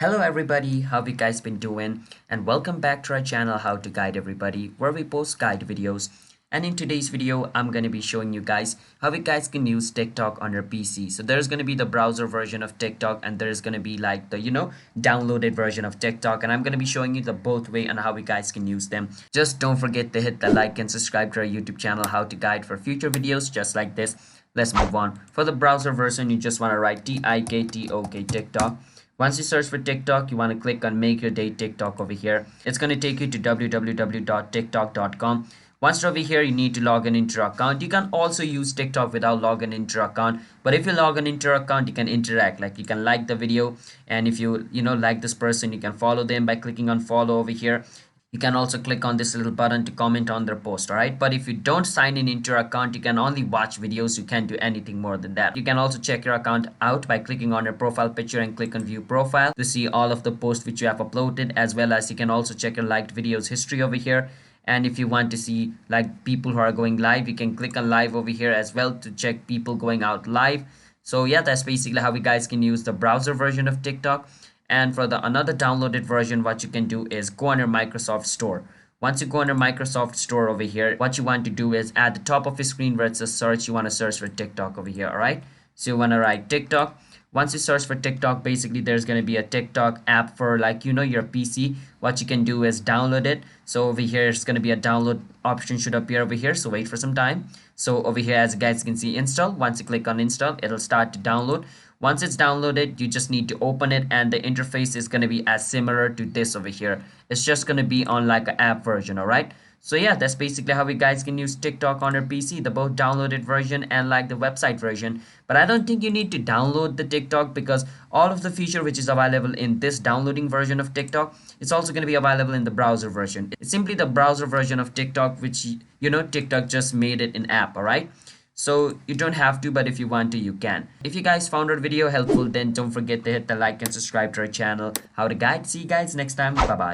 Hello everybody, how have you guys been doing? And welcome back to our channel How to Guide Everybody, where we post guide videos. And in today's video, I'm going to be showing you guys how you guys can use TikTok on your PC. So there's going to be the browser version of TikTok and there's going to be like the, downloaded version of TikTok. And I'm going to be showing you the both way and how you guys can use them. Just don't forget to hit the like and subscribe to our YouTube channel How to Guide for future videos just like this. Let's move on. For the browser version, you just want to write TikTok TikTok. Once you search for TikTok, you want to click on Make Your Day TikTok over here. It's going to take you to www.tiktok.com. Once over here, you need to log in into your account. You can also use TikTok without logging into your account. But if you log in into your account, you can interact. Like you can like the video. And if you like this person, you can follow them by clicking on follow over here. You can also click on this little button to comment on their post, alright? But if you don't sign in into your account, you can only watch videos. You can't do anything more than that. You can also check your account out by clicking on your profile picture and click on view profile to see all of the posts which you have uploaded, as well as you can also check your liked videos history over here. And if you want to see like people who are going live, you can click on live over here as well to check people going out live. So yeah, that's basically how you guys can use the browser version of TikTok. And for the another downloaded version, what you can do is go on your Microsoft Store. Once you go on your Microsoft Store over here, what you want to do is at the top of your screen where it says search, you want to search for TikTok over here, all right? So you want to write TikTok. Once you search for TikTok, basically there's going to be a TikTok app for like, your PC. What you can do is download it. So over here, it's going to be a download option should appear over here. So wait for some time. So over here, as you guys can see, install. Once you click on install, it'll start to download. Once it's downloaded, you just need to open it and the interface is going to be as similar to this over here. It's just going to be on like an app version, all right? So yeah, that's basically how you guys can use TikTok on your PC, the both downloaded version and like the website version. But I don't think you need to download the TikTok because all of the feature which is available in this downloading version of TikTok, it's also going to be available in the browser version. It's simply the browser version of TikTok, which, TikTok just made it an app, all right? So you don't have to, but if you want to, you can. If you guys found our video helpful, then don't forget to hit the like and subscribe to our channel, How to Guide. See you guys next time. Bye-bye.